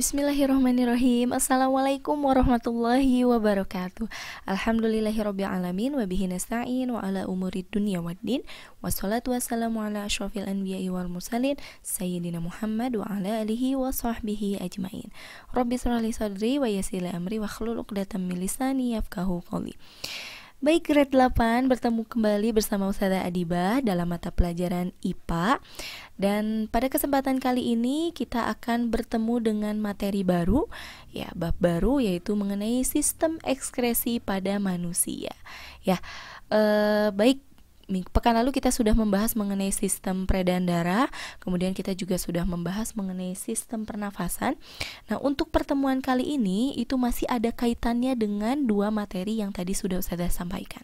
Bismillahirrahmanirrahim. Assalamualaikum warahmatullahi wabarakatuh. Alhamdulillahirabbil alamin wa bihi nasta'in wa ala umurid dunya waddin. Wassalatu wassalamu ala asyrofil anbiya'i wal mursalin sayyidina Muhammad wa ala alihi wa sahbihi ajmain. Rabbi shrah li sadri wa yassir li amri wa hlul 'uqdatam min lisani yafqahu qawli. Baik, grade 8 bertemu kembali bersama Ustazah Adibah dalam mata pelajaran IPA. Dan pada kesempatan kali ini kita akan bertemu dengan materi baru, ya, bab baru, yaitu mengenai sistem ekskresi pada manusia. Ya, baik. Pekan lalu kita sudah membahas mengenai sistem peredaran darah, kemudian kita juga sudah membahas mengenai sistem pernafasan. Nah, untuk pertemuan kali ini itu masih ada kaitannya dengan dua materi yang tadi sudah Ustazah sampaikan.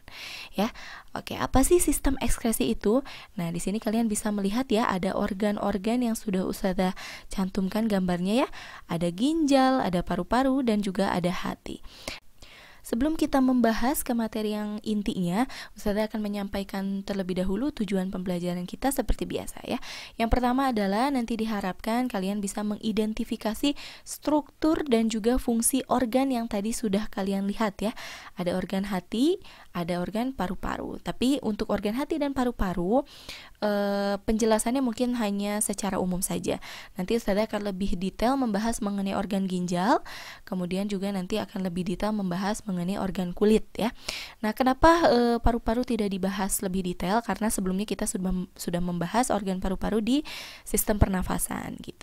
Ya, oke, apa sih sistem ekskresi itu? Nah, di sini kalian bisa melihat ya, ada organ-organ yang sudah Ustazah cantumkan gambarnya ya. Ada ginjal, ada paru-paru, dan juga ada hati. Sebelum kita membahas ke materi yang intinya, Ustazah akan menyampaikan terlebih dahulu tujuan pembelajaran kita seperti biasa ya. Yang pertama adalah nanti diharapkan kalian bisa mengidentifikasi struktur dan juga fungsi organ yang tadi sudah kalian lihat ya. Ada organ hati, ada organ paru-paru. Tapi untuk organ hati dan paru-paru, penjelasannya mungkin hanya secara umum saja. Nanti Ustazah akan lebih detail membahas mengenai organ ginjal, kemudian juga nanti akan lebih detail membahas mengenai organ kulit ya. Nah, kenapa paru-paru tidak dibahas lebih detail? Karena sebelumnya kita sudah membahas organ paru-paru di sistem pernafasan gitu.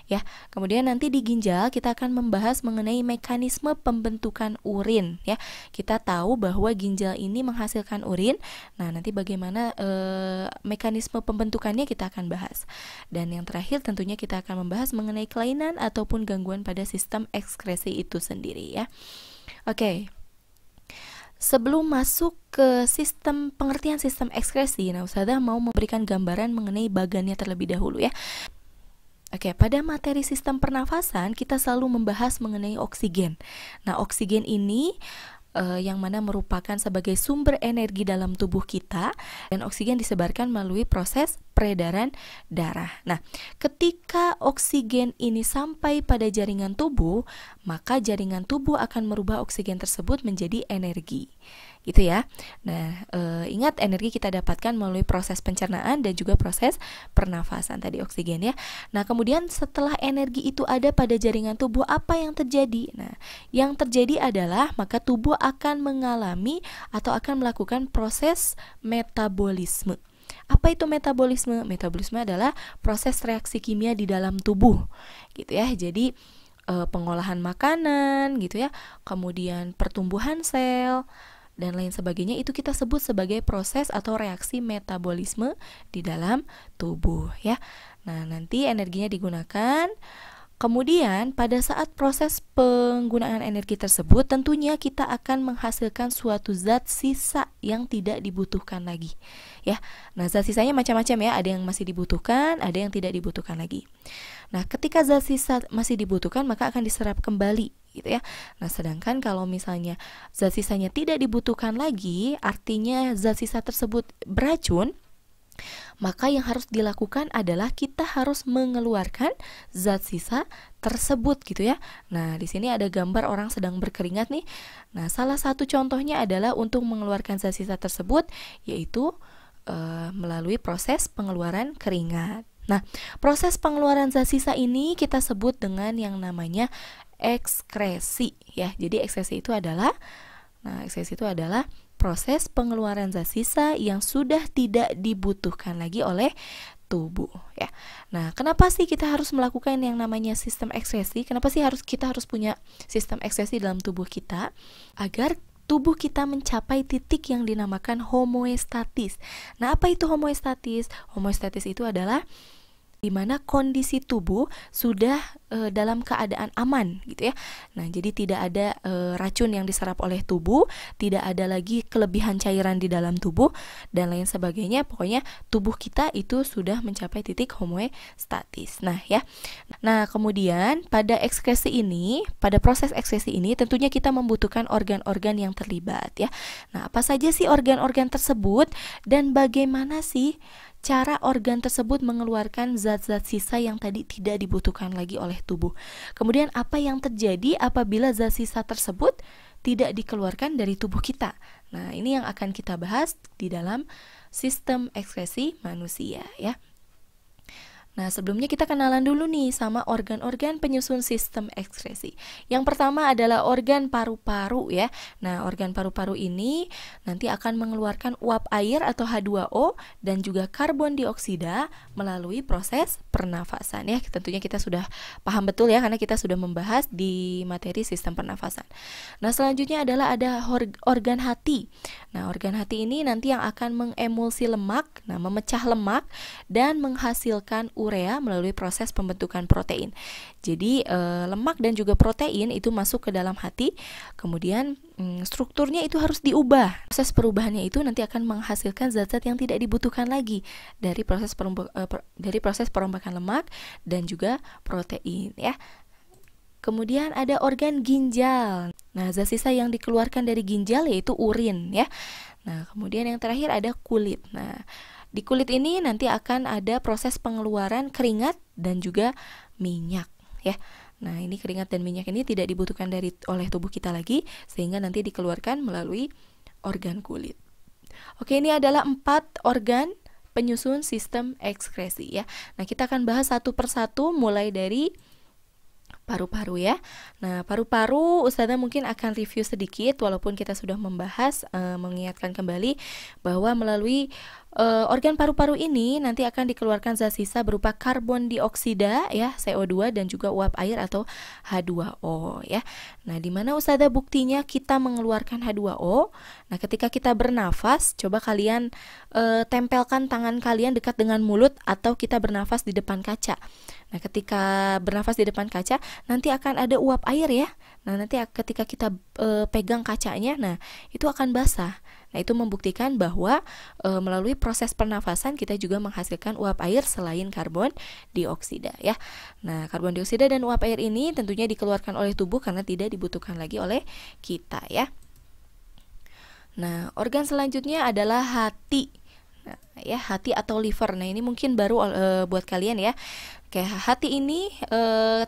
Ya, kemudian nanti di ginjal kita akan membahas mengenai mekanisme pembentukan urin ya. Kita tahu bahwa ginjal ini menghasilkan urin. Nah, nanti bagaimana mekanisme pembentukannya kita akan bahas. Dan yang terakhir tentunya kita akan membahas mengenai kelainan ataupun gangguan pada sistem ekskresi itu sendiri ya. Oke. Sebelum masuk ke pengertian sistem ekskresi, nah Ustazah mau memberikan gambaran mengenai bagannya terlebih dahulu ya. Oke, pada materi sistem pernafasan kita selalu membahas mengenai oksigen. Nah, oksigen ini yang mana merupakan sebagai sumber energi dalam tubuh kita, dan oksigen disebarkan melalui proses peredaran darah. Nah, ketika oksigen ini sampai pada jaringan tubuh, maka jaringan tubuh akan merubah oksigen tersebut menjadi energi. Gitu ya. Nah, ingat energi kita dapatkan melalui proses pencernaan dan juga proses pernafasan tadi oksigen ya. Nah, kemudian setelah energi itu ada pada jaringan tubuh, apa yang terjadi? Nah, yang terjadi adalah maka tubuh akan mengalami atau akan melakukan proses metabolisme. Apa itu metabolisme? Metabolisme adalah proses reaksi kimia di dalam tubuh. Gitu ya. Jadi pengolahan makanan gitu ya. Kemudian pertumbuhan sel dan lain sebagainya itu kita sebut sebagai proses atau reaksi metabolisme di dalam tubuh ya. Nah, nanti energinya digunakan. Kemudian pada saat proses penggunaan energi tersebut tentunya kita akan menghasilkan suatu zat sisa yang tidak dibutuhkan lagi ya. Nah, zat sisanya macam-macam ya, ada yang masih dibutuhkan, ada yang tidak dibutuhkan lagi. Nah, ketika zat sisa masih dibutuhkan maka akan diserap kembali gitu ya. Nah, sedangkan kalau misalnya zat sisanya tidak dibutuhkan lagi, artinya zat sisa tersebut beracun, maka yang harus dilakukan adalah kita harus mengeluarkan zat sisa tersebut gitu ya. Nah, di sini ada gambar orang sedang berkeringat nih. Nah, salah satu contohnya adalah untuk mengeluarkan zat sisa tersebut yaitu melalui proses pengeluaran keringat. Nah, proses pengeluaran zat sisa ini kita sebut dengan yang namanya ekskresi ya. Jadi ekskresi itu adalah proses pengeluaran zat sisa yang sudah tidak dibutuhkan lagi oleh tubuh ya. Nah, kenapa sih kita harus melakukan yang namanya sistem ekskresi? Kenapa sih kita harus punya sistem ekskresi dalam tubuh kita? Agar tubuh kita mencapai titik yang dinamakan homeostatis. Nah, apa itu homeostatis? Homeostatis itu adalah di mana kondisi tubuh sudah dalam keadaan aman gitu ya. Nah, jadi tidak ada racun yang diserap oleh tubuh, tidak ada lagi kelebihan cairan di dalam tubuh dan lain sebagainya. Pokoknya tubuh kita itu sudah mencapai titik homeostatis. Nah, ya. Nah, kemudian pada proses ekskresi ini tentunya kita membutuhkan organ-organ yang terlibat ya. Nah, apa saja sih organ-organ tersebut dan bagaimana sih cara organ tersebut mengeluarkan zat-zat sisa yang tadi tidak dibutuhkan lagi oleh tubuh. Kemudian apa yang terjadi apabila zat sisa tersebut tidak dikeluarkan dari tubuh kita? Nah, ini yang akan kita bahas di dalam sistem ekskresi manusia ya. Nah, sebelumnya kita kenalan dulu nih sama organ-organ penyusun sistem ekskresi. Yang pertama adalah organ paru-paru ya. Nah, organ paru-paru ini nanti akan mengeluarkan uap air atau H2O dan juga karbon dioksida melalui proses pernafasan ya. Tentunya kita sudah paham betul ya karena kita sudah membahas di materi sistem pernafasan. Nah, selanjutnya adalah ada organ hati. Nah, organ hati ini nanti yang akan mengemulsi lemak, memecah lemak dan menghasilkan urea melalui proses pembentukan protein. Jadi lemak dan juga protein itu masuk ke dalam hati, kemudian strukturnya itu harus diubah. Proses perubahannya itu nanti akan menghasilkan zat-zat yang tidak dibutuhkan lagi dari proses perombakan lemak dan juga protein ya. Kemudian ada organ ginjal. Nah, zat sisa yang dikeluarkan dari ginjal yaitu urin ya. Nah, kemudian yang terakhir ada kulit. Nah, di kulit ini nanti akan ada proses pengeluaran keringat dan juga minyak ya. Nah, ini keringat dan minyak ini tidak dibutuhkan oleh tubuh kita lagi sehingga nanti dikeluarkan melalui organ kulit. Oke, ini adalah 4 organ penyusun sistem ekskresi ya. Nah, kita akan bahas satu persatu mulai dari paru-paru ya. Nah, paru-paru Ustazah mungkin akan review sedikit walaupun kita sudah membahas, mengingatkan kembali bahwa melalui organ paru-paru ini nanti akan dikeluarkan zat sisa berupa karbon dioksida ya, CO2 dan juga uap air atau H2O ya. Nah, di mana Ustazah buktinya kita mengeluarkan H2O? Nah, ketika kita bernafas, coba kalian tempelkan tangan kalian dekat dengan mulut atau kita bernafas di depan kaca. Nah, ketika bernafas di depan kaca, nanti akan ada uap air ya. Nah, nanti ketika kita pegang kacanya, nah itu akan basah. Nah, itu membuktikan bahwa melalui proses pernafasan kita juga menghasilkan uap air selain karbon dioksida ya. Nah, karbon dioksida dan uap air ini tentunya dikeluarkan oleh tubuh karena tidak dibutuhkan lagi oleh kita ya. Nah, organ selanjutnya adalah hati. Nah, ya, hati atau liver. Nah, ini mungkin baru buat kalian ya. Kayak hati ini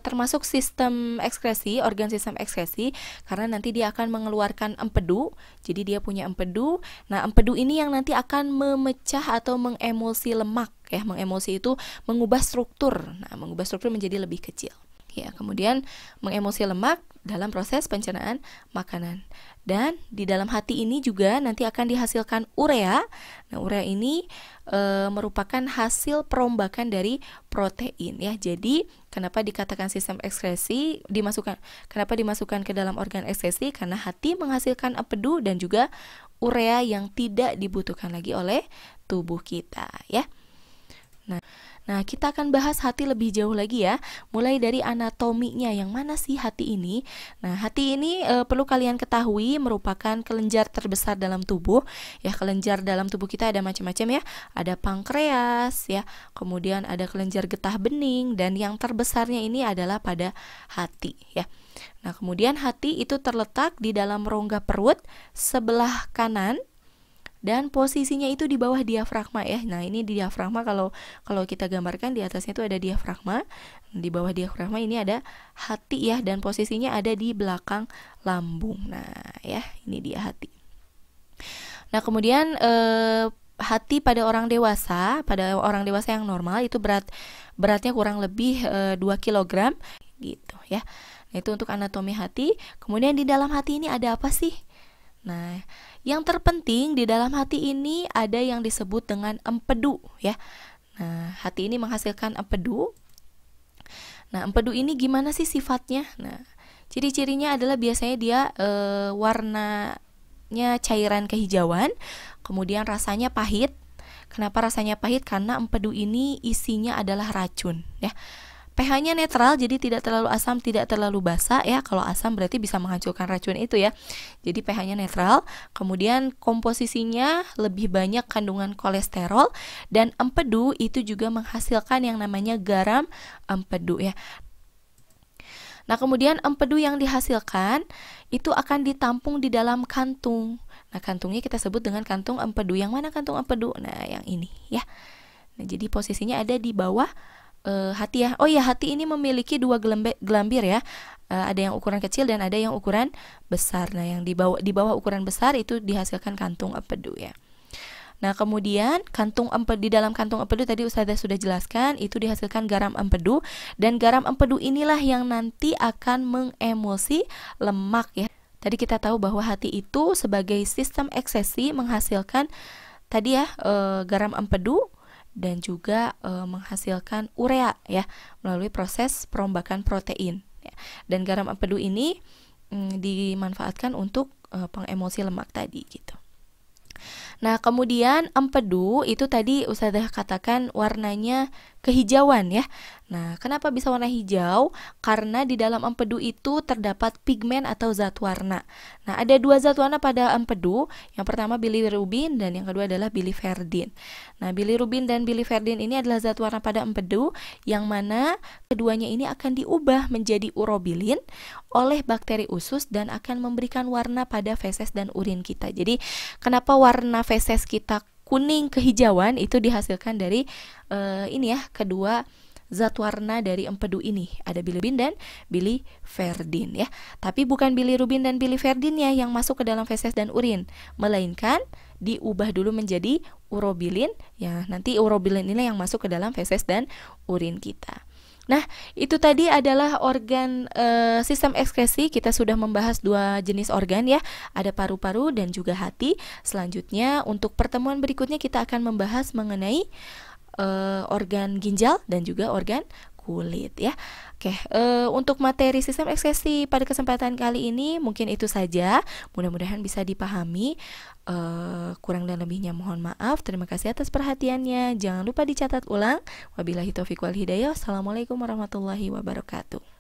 termasuk sistem ekskresi, organ sistem ekskresi karena nanti dia akan mengeluarkan empedu. Jadi dia punya empedu. Nah, empedu ini yang nanti akan memecah atau mengemulsi lemak ya. Mengemulsi itu mengubah struktur. Nah, mengubah struktur menjadi lebih kecil. Ya, kemudian mengemulsi lemak dalam proses pencernaan makanan. Dan di dalam hati ini juga nanti akan dihasilkan urea. Nah, urea ini merupakan hasil perombakan dari protein ya. Jadi, kenapa dikatakan sistem ekskresi kenapa dimasukkan ke dalam organ ekskresi? Karena hati menghasilkan empedu dan juga urea yang tidak dibutuhkan lagi oleh tubuh kita ya. Nah, kita akan bahas hati lebih jauh lagi ya, mulai dari anatominya. Yang mana sih hati ini? Nah, hati ini perlu kalian ketahui merupakan kelenjar terbesar dalam tubuh. Ya, kelenjar dalam tubuh kita ada macam-macam ya. Ada pankreas ya, kemudian ada kelenjar getah bening, dan yang terbesarnya ini adalah pada hati ya. Nah, kemudian hati itu terletak di dalam rongga perut sebelah kanan. Dan posisinya itu di bawah diafragma ya. Nah, ini di diafragma kalau kita gambarkan di atasnya itu ada diafragma. Di bawah diafragma ini ada hati ya, dan posisinya ada di belakang lambung. Nah, ya, ini dia hati. Nah, kemudian hati pada orang dewasa yang normal itu beratnya kurang lebih 2 kg gitu ya. Nah, itu untuk anatomi hati. Kemudian di dalam hati ini ada apa sih? Nah, yang terpenting di dalam hati ini ada yang disebut dengan empedu ya. Nah, hati ini menghasilkan empedu. Nah, empedu ini gimana sih sifatnya? Nah, ciri-cirinya adalah biasanya dia warnanya cairan kehijauan, kemudian rasanya pahit. Kenapa rasanya pahit? Karena empedu ini isinya adalah racun ya. pH-nya netral, jadi tidak terlalu asam, tidak terlalu basa ya. Kalau asam berarti bisa menghancurkan racun itu ya. Jadi pH-nya netral. Kemudian komposisinya lebih banyak kandungan kolesterol, dan empedu itu juga menghasilkan yang namanya garam empedu ya. Nah, kemudian empedu yang dihasilkan itu akan ditampung di dalam kantung. Nah, kantungnya kita sebut dengan kantung empedu. Yang mana kantung empedu? Nah, yang ini ya. Nah, jadi posisinya ada di bawah hati ya. Oh ya, hati ini memiliki dua gelambir ya. Ada yang ukuran kecil dan ada yang ukuran besar. Nah, yang di bawah ukuran besar itu dihasilkan kantung empedu ya. Nah, kemudian di dalam kantung empedu tadi Ustazah sudah jelaskan, itu dihasilkan garam empedu, dan garam empedu inilah yang nanti akan mengemulsi lemak ya. Tadi kita tahu bahwa hati itu sebagai sistem ekskresi menghasilkan tadi ya garam empedu dan juga menghasilkan urea ya melalui proses perombakan protein ya. Dan garam empedu ini dimanfaatkan untuk pengemulsi lemak tadi gitu. Nah, kemudian empedu itu tadi Ustazah katakan warnanya kehijauan ya. Nah, kenapa bisa warna hijau? Karena di dalam empedu itu terdapat pigmen atau zat warna. Nah, ada dua zat warna pada empedu. Yang pertama bilirubin dan yang kedua adalah biliverdin. Nah, bilirubin dan biliverdin ini adalah zat warna pada empedu yang mana keduanya ini akan diubah menjadi urobilin oleh bakteri usus dan akan memberikan warna pada feses dan urin kita. Jadi, kenapa warna feses kita kuning kehijauan itu dihasilkan dari ini ya, kedua zat warna dari empedu ini. Ada bilirubin dan biliverdin ya. Tapi bukan bilirubin dan biliverdinnya yang masuk ke dalam feses dan urin, melainkan diubah dulu menjadi urobilin ya. Nanti urobilin ini yang masuk ke dalam feses dan urin kita. Nah, itu tadi adalah organ sistem ekskresi. Kita sudah membahas dua jenis organ ya, ada paru-paru dan juga hati. Selanjutnya untuk pertemuan berikutnya kita akan membahas mengenai organ ginjal dan juga organ kulit ya. Oke, untuk materi sistem ekskresi pada kesempatan kali ini mungkin itu saja. Mudah-mudahan bisa dipahami. Kurang dan lebihnya mohon maaf. Terima kasih atas perhatiannya. Jangan lupa dicatat ulang. Wabillahi taufiq wal hidayah. Assalamualaikum warahmatullahi wabarakatuh.